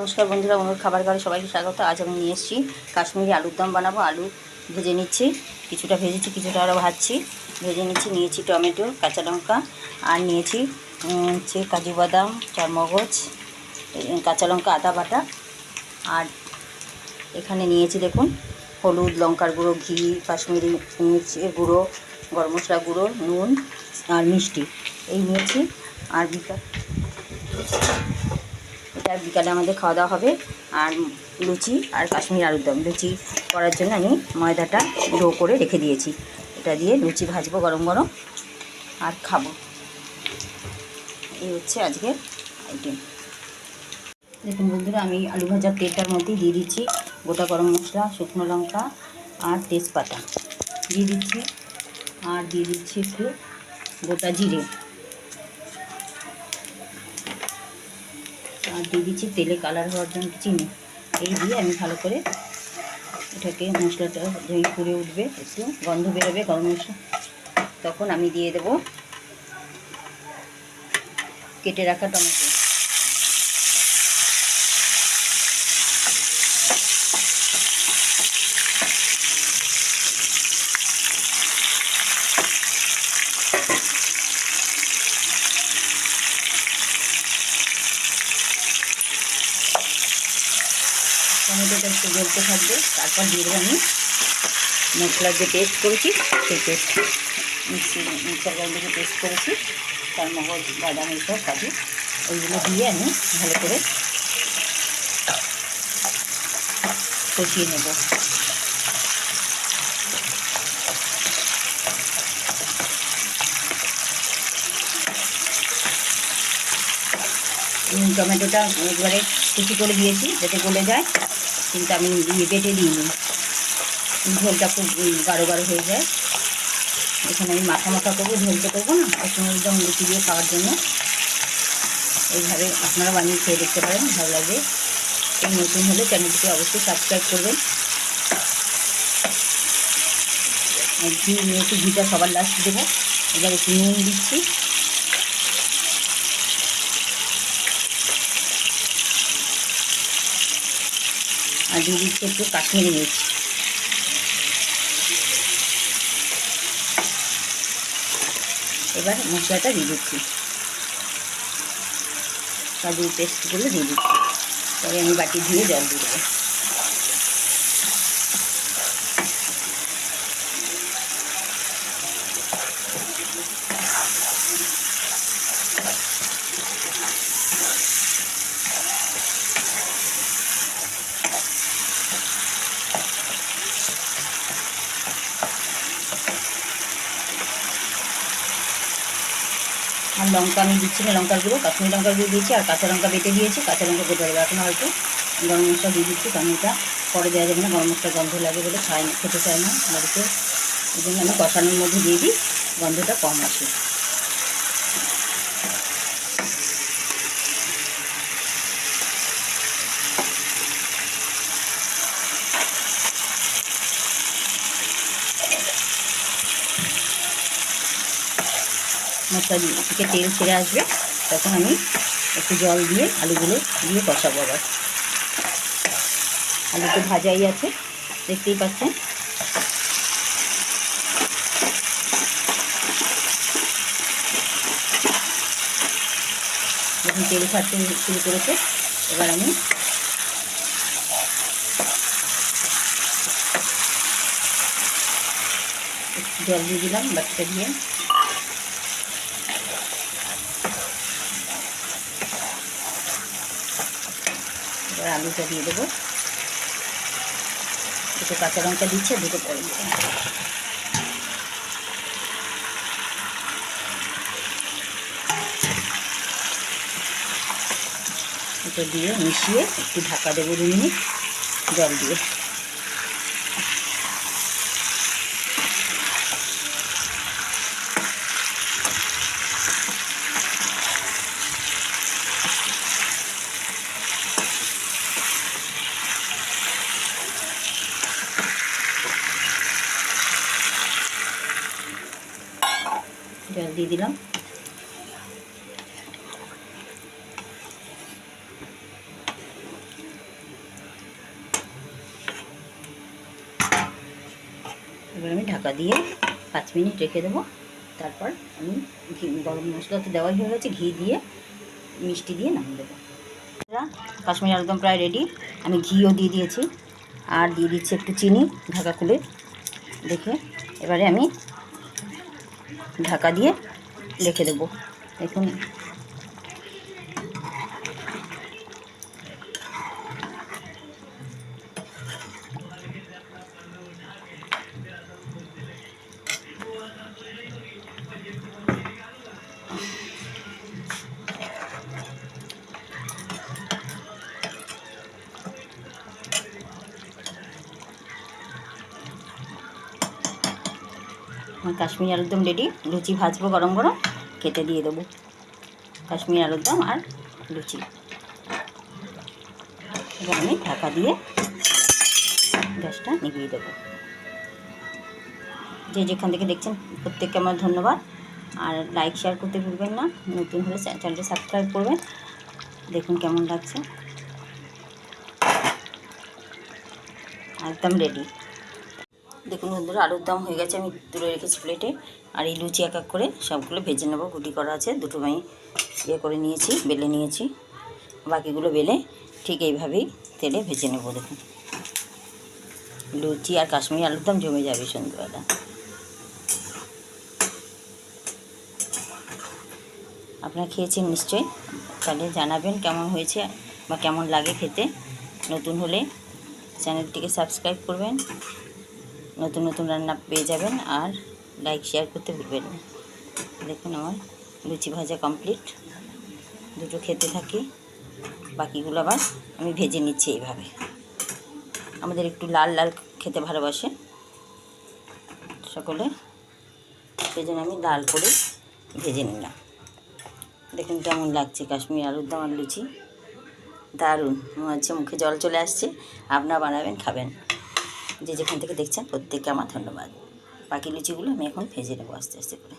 নমস্কার বন্ধুরা, অনুর খাবার ঘরে সবাইকে স্বাগত। আজ আমি নিয়ে এসেছি কাশ্মীরি আলুর দম বানাবো। আলু ভেজে নিচ্ছি, কিছুটা ভেজেছি, কিছুটা আরও ভাজছি। ভেজে নিয়েছি টমেটো, কাঁচা লঙ্কা, আর নিয়েছি হচ্ছে কাজু বাদাম, চারমগজ, কাঁচা লঙ্কা, আদা বাটা। আর এখানে নিয়েছি দেখুন হলুদ, লঙ্কার গুঁড়ো, ঘি, কাশ্মীরি মির্চের গুঁড়ো, গরম মশলা গুঁড়ো, নুন আর মিষ্টি এই নিয়েছি। আর বিকালে আমাদের খাওয়া দাওয়া হবে। আর লুচি আর কাশ্মীরি আলুর দম। লুচি করার জন্য আমি ময়দাটা ডো করে রেখে দিয়েছি। এটা দিয়ে লুচি ভাজবো গরম গরম আর খাবো। এই হচ্ছে আজকের আইটেম। দেখুন বন্ধুরা, আমি আলু ভাজার তেলটার মধ্যে দিয়ে দিচ্ছি গোটা গরম মশলা, শুকনো লঙ্কা আর তেজপাতা দিয়ে দিচ্ছি। আর দিয়ে দিচ্ছি একটু গোটা জিরে, আর দিয়ে দিচ্ছি তেলে কালার হওয়ার জন্য চিনি। এই দিয়ে আমি ভালো করে এটাকে মশলাটা যখন পুড়ে উঠবে, একটু গন্ধ বেরোবে গরম মশলা, তখন আমি দিয়ে দেব কেটে রাখা টমেটো। টমেটোটা একটু গলতে থাকবে, তারপর দিয়ে দেবো আমি মশলার যে পেস্ট করেছি সেই পেস্ট, মিক্সার গ্রাইন্ডারে পেস্ট করেছি, তার মগজ, বাদাম, এইসব কাজু, ওইগুলো দিয়ে আমি ভালো করে কষিয়ে নেব। টমেটোটা একবারে কুচি করে দিয়েছি যাতে গলে যায়, কিন্তু আমি বেটে দিইনি, ঝোলটা খুব গাঢ় গাঢ় হয়ে যায়। এখানে আমি মাখা মাখা করবো, ঝোলটা করবো না, একদম লুচি দিয়ে খাওয়ার জন্য। এইভাবে আপনারা বানিয়ে খেয়ে দেখতে পারেন, ভালো লাগে। এই নতুন হলে চ্যানেলটিকে অবশ্যই সাবস্ক্রাইব করবেন। ঘি নিয়েছি, ঘিটা সবার লাস্ট দেবো। এবার একটু নুন দিচ্ছি, আর দিয়ে দিচ্ছি একটু কাশ্মীরি মির্চ। এবার মশলাটা দিয়ে দিচ্ছি, কাজুর পেস্টগুলো দিয়ে দিচ্ছি। তবে আমি বাটি ধুয়ে জল দিয়ে দেবো। আর লঙ্কা আমি দিচ্ছি না, লঙ্কার গুঁড়ো, কাশ্মীরি লঙ্কার গুঁড়ো দিয়েছি, আর কাঁচা লঙ্কা বেটে দিয়েছি। কাঁচা লঙ্কা বেটে দেবো এখন। হয়তো গরম মশলা দিয়ে দিচ্ছি, কারণ এটা পরে দেওয়া যাবে না, গরম মশলা গন্ধ লাগে বলে খেতে চায় না বাড়িতে। এই জন্য আমি কষানোর মধ্যে দিয়ে দিই, গন্ধটা কম আসে। মশলা থেকে তেল ছেড়ে আসবে, তখন আমি একটু জল দিয়ে আলুগুলো দিয়ে কষাবো। আবার আলু তো ভাজাই আছে, দেখতেই পাচ্ছেন। যখন তেল ছাড়তে শুরু করেছে, এবার আমি জল দিয়ে দিলাম বাটিটা দিয়ে। এবার আলুটা দিয়ে দেবো, দুটো কাঁচা লঙ্কা দিচ্ছে, দুটো পরে দেবো। এটা দিয়ে মিশিয়ে একটু ঢাকা দেবো 2 মিনিট জল দিয়ে। জল দিয়ে দিলাম। এবার আমি ঢাকা দিয়ে 5 মিনিট রেখে দেবো। তারপর আমি ঘি, গরম মশলা তো দেওয়াই হয়ে গেছে, ঘি দিয়ে মিষ্টি দিয়ে নামিয়ে দেবো। কাশ্মীরি আলুদম প্রায় রেডি। আমি ঘিও দিয়ে দিয়েছি আর দিয়ে দিচ্ছি একটু চিনি ঢাকা খুলে দেখে। এবারে আমি ঢাকা দিয়ে রেখে দেবো। দেখুন আমার কাশ্মীরি আলুর দম রেডি। লুচি ভাজবো গরম গরম, খেতে দিয়ে দেবো কাশ্মীরি আলুর দম আর লুচি। এবার আমি ঢাকা দিয়ে গ্যাসটা নিভিয়ে দেবো। যে যেখান থেকে দেখছেন প্রত্যেককে আমার ধন্যবাদ। আর লাইক শেয়ার করতে ভুলবেন না। নতুন হলে চ্যানেলটি সাবস্ক্রাইব করবেন। দেখুন কেমন লাগছে, একদম রেডি। দেখুন বন্ধুরা, আলুর দম হয়ে গেছে, আমি তুলে রেখেছি প্লেটে। আর এই লুচি এক এক করে সবগুলো ভেজে নেবো। গুটি করা আছে, দুটো আমি করে নিয়েছি, বেলে নিয়েছি। বাকিগুলো বেলে ঠিক এইভাবেই তেলে ভেজে নেবো। দেখুন লুচি আর কাশ্মীরি আলুর দম জমে যাবে সন্ধ্যাবেলা। আপনারা খেয়েছেন নিশ্চয়ই, তাহলে জানাবেন কেমন হয়েছে বা কেমন লাগে খেতে। নতুন হলে চ্যানেলটিকে সাবস্ক্রাইব করবেন, নতুন নতুন রান্না পেয়ে যাবেন। আর লাইক শেয়ার করতে ভুলবেন না। দেখুন আমার লুচি ভাজা কমপ্লিট। দুটো খেতে থাকি, বাকিগুলো আবার আমি ভেজে নিচ্ছি এইভাবে। আমাদের একটু লাল লাল খেতে ভালোবাসে সকলে, সেই জন্য আমি লাল করে ভেজে নিলাম। দেখুন কেমন লাগছে কাশ্মীরি আলুর দম আর লুচি, দারুণ। মনে হচ্ছে মুখে জল চলে আসছে। আপনারা বানাবেন, খাবেন। যে যেখান থেকে দেখছেন প্রত্যেককে আমার ধন্যবাদ। বাকি লুচিগুলো আমি এখন ভেজে নেবো আস্তে আস্তে করে।